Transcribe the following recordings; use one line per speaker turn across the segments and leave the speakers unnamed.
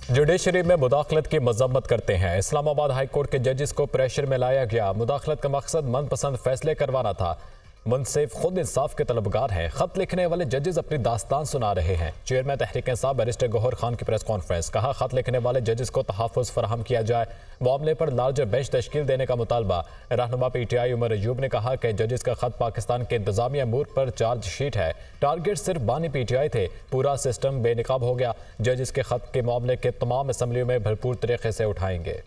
Judiciary में मुदाखलत की मजम्मत करते हैं। इस्लामाबाद हाई कोर्ट के जजेस को प्रेशर में लाया गया। मुदाखलत का मकसद मनपसंद फैसले करवाना था। मुंसिफ खुद इंसाफ के तलबगार हैं। खत लिखने वाले जजेस अपनी दास्तान सुना रहे हैं। चेयरमैन तहरीक इंसाफ बैरिस्टर गौहर खान की प्रेस कॉन्फ्रेंस। कहा, खत लिखने वाले जजेस को तहफ़्फ़ुज़ फराहम किया जाए। मामले पर लार्जर बेंच तश्कील देने का मुतालबा। रहनुमा PTI उमर अयूब ने कहा कि जजेस का खत पाकिस्तान के इंतजामिया अमूर पर चार्जशीट है। टारगेट सिर्फ बानी PTI थे। पूरा सिस्टम बेनकाब हो गया। जजेस के खत के मामले के तमाम असम्बलियों में भरपूर तरीके से उठाएंगे।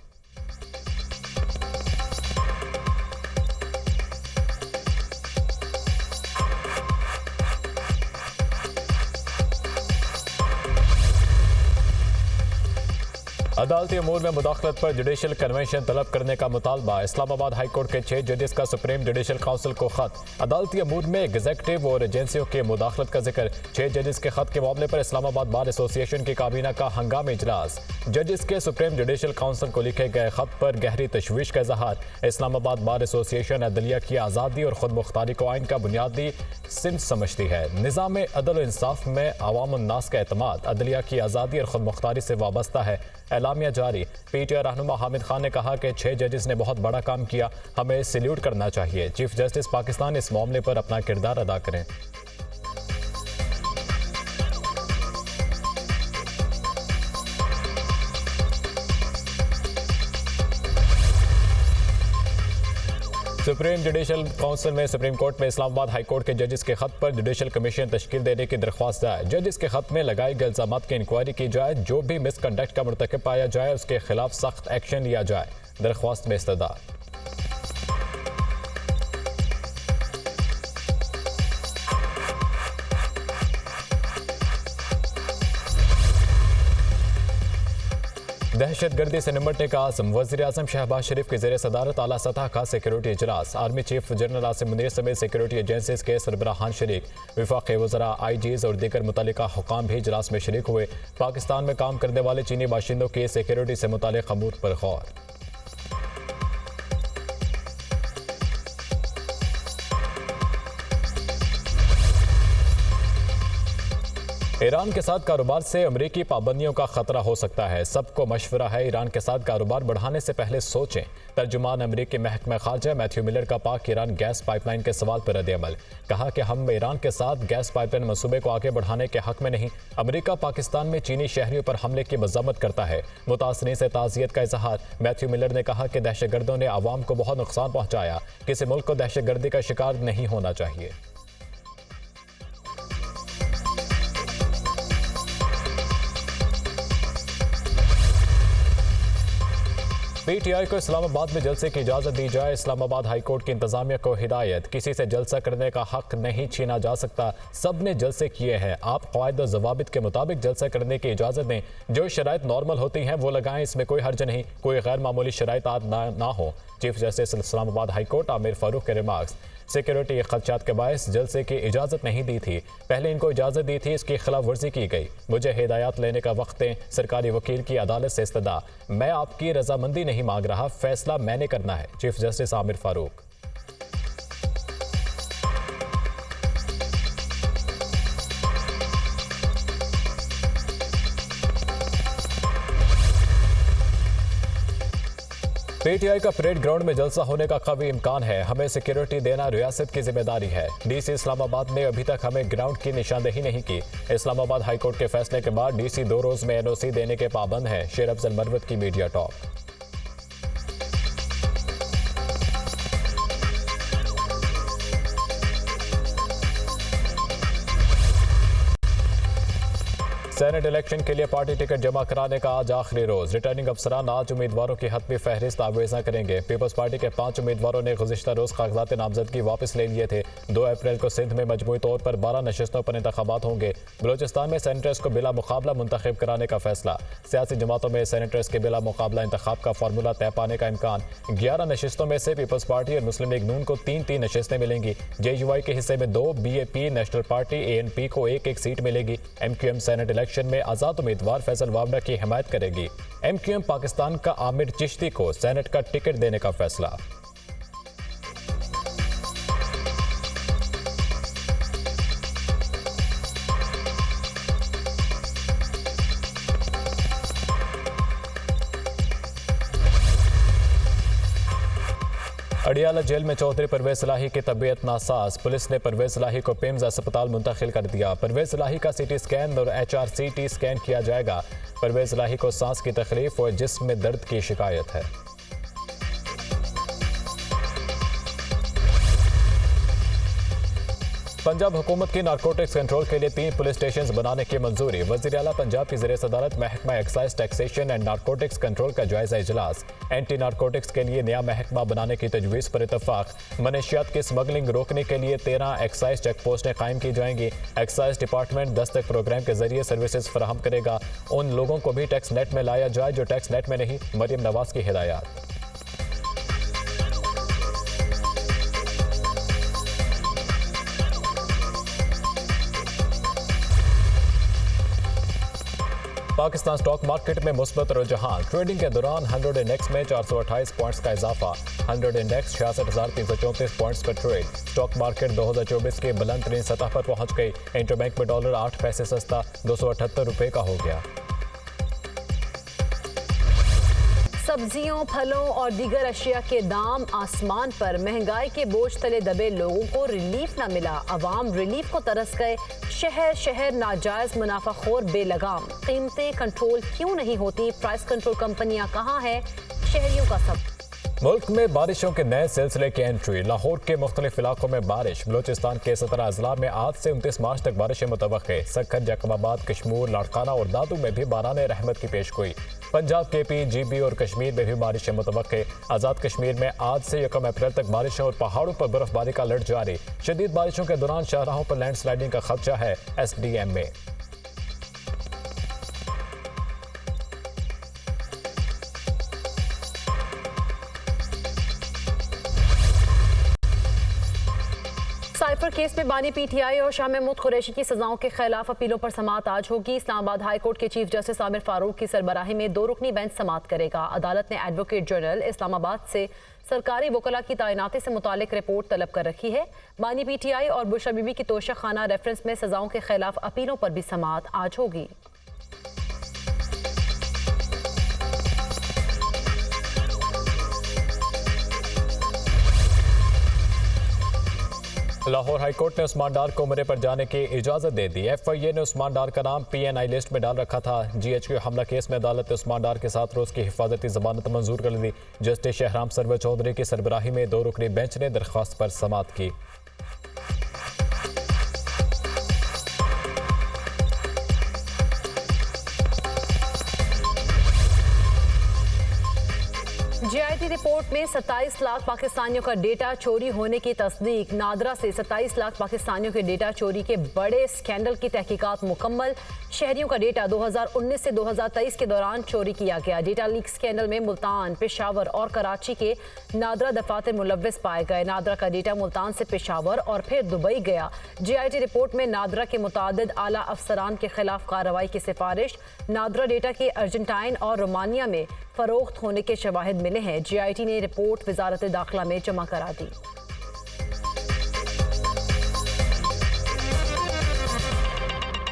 अदालती अमूर में मुदाखलत पर जुडिशल कन्वेंशन तलब करने का मुतालबा। इस्लामाबाद हाई कोर्ट के 6 जजेस का सुप्रीम जुडिशल काउंसिल को खत। अदालती अमूर में एग्जेक्टिव और एजेंसियों के मुदाखलत का जिक्र। 6 जजेस के खत के मामले पर इस्लामाबाद बार एसोसिएशन की काबीना का हंगामी इजलास। जजेस के सुप्रीम जुडिशल काउंसिल को लिखे गए खत पर गहरी तशवीश का इजहार। इस्लामाबाद बार एसोसिएशन अदलिया की आज़ादी और खुद मुख्तारी को आइन का बुनियादी सिमत समझती है। निज़ाम अदल और इंसाफ में अवाम उन्नास का एतमाद अदलिया की आज़ादी और खुद मुख्तारी से वाबस्ता है। एलामिया जारी। PTI रहनुमा हामिद खान ने कहा कि 6 जजेस ने बहुत बड़ा काम किया, हमें सैल्यूट करना चाहिए। चीफ जस्टिस पाकिस्तान इस मामले पर अपना किरदार अदा करें। सुप्रीम जुडिशल काउंसिल में सुप्रीम कोर्ट में इस्लामाबाद हाई कोर्ट के जजेस के खत पर जुडिशल कमीशन तश्कील देने की दरख्वास्त है। जजेस के खत में लगाए गए इल्जामात की इंक्वायरी की जाए। जो भी मिसकंडक्ट का मुर्तकिब पाया जाए उसके खिलाफ सख्त एक्शन लिया जाए। दरख्वास्त में इस्तदा। दहशत गर्दी से निपटने का आज़म। वज़ीर आज़म शहबाज शरीफ की ज़ेर सदारत आला सतह का सिक्योरिटी इजलास। Army chief general Asim Munir समेत सिक्योरिटी एजेंसीज के सरबराहान शरीक। वफाक़ी वज़रा, IGs और दीगर मुतल्लिका हुकाम भी इजलास में शरीक हुए। पाकिस्तान में काम करने वाले चीनी बाशिंदों की सिक्योरिटी से मुताल्लिक़ अमूर पर गौर। ईरान के साथ कारोबार से अमरीकी पाबंदियों का खतरा हो सकता है। सबको मशवरा है, ईरान के साथ कारोबार बढ़ाने से पहले सोचें। तर्जुमान अमरीकी महकमा खारजा मैथ्यू मिलर का पाक ईरान गैस पाइपलाइन के सवाल पर रद्द-ए-अमल। कहा कि हम ईरान के साथ गैस पाइपलाइन मंसूबे को आगे बढ़ाने के हक में नहीं। अमरीका पाकिस्तान में चीनी शहरियों पर हमले की मज़म्मत करता है। मुतासरीन से ताज़ियत का इजहार। मैथ्यू मिलर ने कहा कि दहशतगर्दों ने आवाम को बहुत नुकसान पहुँचाया। किसी मुल्क को दहशतगर्दी का शिकार नहीं होना चाहिए। PTI को इस्लामाबाद में जलसे की इजाज़त दी जाए। इस्लामाबाद हाई कोर्ट की इंतजामिया को हिदायत। किसी से जलसा करने का हक नहीं छीना जा सकता। सब ने जलसे किए हैं। आप क़वाइद और ज़वाबित के मुताबिक जलसा करने की इजाज़त दें। जो शराइत नॉर्मल होती हैं वो लगाएं, इसमें कोई हर्ज नहीं। कोई गैर मामूली शराइत ना हो। Chief justice Islamabad high court Aamir Farooq के रिमार्क्स। सिक्योरिटी खदशात के बायस जलसे की इजाज़त नहीं दी थी। पहले इनको इजाज़त दी थी, इसकी खिलाफ वर्जी की गई। मुझे हिदायत लेने का वक्त दें। सरकारी वकील की अदालत से इस्तदा। मैं आपकी रजामंदी नहीं मांग रहा, फैसला मैंने करना है। Chief justice Aamir Farooq. PTI का परेड ग्राउंड में जलसा होने का काफी इम्कान है। हमें सिक्योरिटी देना रियासत की जिम्मेदारी है। DC इस्लामाबाद ने अभी तक हमें ग्राउंड की निशानदेही नहीं की। इस्लामाबाद हाई कोर्ट के फैसले के बाद DC 2 रोज में NOC देने के पाबंद है। शेर अफजल मरवत की मीडिया टॉक। सेनेट इलेक्शन के लिए पार्टी टिकट जमा कराने का आज आखिरी रोज। रिटर्निंग अफसरान आज उम्मीदवारों की हतमी फहरिस्त आवेजा करेंगे। पीपल्स पार्टी के 5 उम्मीदवारों ने गुज़िश्ता रोज कागजात नामजदगी वापस ले लिए थे। 2 अप्रैल को सिंध में मजमूई तौर पर 12 नशस्तों पर इंतखाबात होंगे। बलोचिस्तान में सेनेटर्स को बिला मुकाबला मुंतखब कराने का फैसला। सियासी जमातों में सेनेटर्स के बिला मुकाबला इंतखाब का फार्मूला तय पाने का इम्कान। 11 नशस्तों में से पीपल्स पार्टी और मुस्लिम लीग नून को 3-3 नशस्तें मिलेंगी। JUI के हिस्से में 2, BAP नेशनल पार्टी ANP को 1-1 सीट मिलेगी। MQM सेनेट इलेक्शन में आजाद उम्मीदवार फैसल वावड़ा की हिमायत करेगी। MQM पाकिस्तान का आमिर चिश्ती को सेनेट का टिकट देने का फैसला। अडियाला जेल में चौधरी परवेज इलाही की तबीयत नासाज। पुलिस ने परवेज इलाही को पिम्स अस्पताल मुंतकिल कर दिया। परवेज इलाही का सीटी स्कैन और HRCT स्कैन किया जाएगा। परवेज इलाही को सांस की तकलीफ और जिस्म में दर्द की शिकायत है। पंजाब हुकूमत की नारकोटिक्स कंट्रोल के लिए 3 पुलिस स्टेशन बनाने की मंजूरी। वज़ीर आला पंजाब की ज़ेर सदारत महकमा excise taxation and narcotics control का जायजा इजलास। एंटी नारकोटिक्स के लिए नया महकमा बनाने की तजवीज़ पर इतफाक। मनशियात की स्मगलिंग रोकने के लिए 13 एक्साइज चेक पोस्टें कायम की जाएंगी। एक्साइज डिपार्टमेंट दस्तक प्रोग्राम के जरिए सर्विसेज फराहम करेगा। उन लोगों को भी टैक्स नेट में लाया जाए जो टैक्स नेट में नहीं। मरियम नवाज की हिदायत। पाकिस्तान स्टॉक मार्केट में मुस्बत रुझान। ट्रेडिंग के दौरान 100 इंडेक्स में 428 पॉइंट्स का इजाफा। 100 इंडेक्स 66,334 पॉइंट्स पर ट्रेड। स्टॉक मार्केट 2024 के बुलंद तरीन सतह पर पहुंच गई। इंटरबैंक में डॉलर 8 पैसे सस्ता 278 रुपए का हो गया।
सब्जियों, फलों और दीगर अशिया के दाम आसमान पर। महंगाई के बोझ तले दबे लोगों को रिलीफ न मिला। अवाम रिलीफ को तरस गए। शहर शहर नाजायज मुनाफाखोर बेलगाम। कीमतें कंट्रोल क्यों नहीं होती? प्राइस कंट्रोल कंपनियां कहाँ हैं? शहरियों का सब।
मुल्क में बारिशों के नए सिलसिले की एंट्री। लाहौर के मुख्तलिफ इलाकों में बारिश। बलोचिस्तान के 17 अजला में आज से 29 मार्च तक बारिशें मुतवक्के। सक्खर, जैकबाबाद, कश्मीर, लाड़काना और दादू में भी बाराने रहमत की पेशगोई। पंजाब, KP, GB और कश्मीर में भी बारिशें मुतवक्के। आज़ाद कश्मीर में आज से 1 अप्रैल तक बारिशों और पहाड़ों पर बर्फबारी का अलर्ट जारी। शदीद बारिशों के दौरान शाहराहों पर लैंडस्लाइडिंग का खदशा है। SDM में
साइफर केस में बानी PTI और शाह महमूद कुरैशी की सजाओं के खिलाफ अपीलों पर समाअत आज होगी। इस्लामाबाद हाई कोर्ट के चीफ जस्टिस आमिर फारूक की सरबराही में 2 रुकनी बेंच समाअत करेगा। अदालत ने एडवोकेट जनरल इस्लामाबाद से सरकारी वकला की तैनाती से मुतालिक रिपोर्ट तलब कर रखी है। बानी PTI और बुशरा बीबी की तोशा खाना रेफरेंस में सजाओं के खिलाफ अपीलों पर भी समाअत आज होगी।
लाहौर हाईकोर्ट ने उस्मान डार को उम्रे पर जाने की इजाजत दे दी। FIA ने उस्मान डार का नाम PNI लिस्ट में डाल रखा था। GHQ हमला केस में अदालत ने उस्मान डार के 7 रोज की हिफाजती जमानत मंजूर कर दी। जस्टिस शहराम सरवर चौधरी की सरबराही में 2 रुकनी बेंच ने दरख्वास्त पर समाअत की।
GIT रिपोर्ट में 27 लाख पाकिस्तानियों का डेटा चोरी होने की तस्दीक। नादरा से 27 लाख पाकिस्तानियों के डेटा चोरी के बड़े स्कैंडल की तहकीकात मुकम्मल। शहरियों का डेटा 2019 से 2023 के दौरान चोरी किया गया। डेटा लीक स्कैंडल में मुल्तान, पेशावर और कराची के नादरा दफातर मुलव्वस पाए गए। नादरा का डेटा मुल्तान से पेशावर और फिर दुबई गया। GIT रिपोर्ट में नादरा के मुतादिद आला अफसरान के खिलाफ कार्रवाई की सिफारिश। नादरा डेटा के अर्जेंटाइन और रोमानिया में फरोख्त होने के शवाहिद मिले हैं। GIT ने रिपोर्ट वजारत दाखिला में जमा करा दी।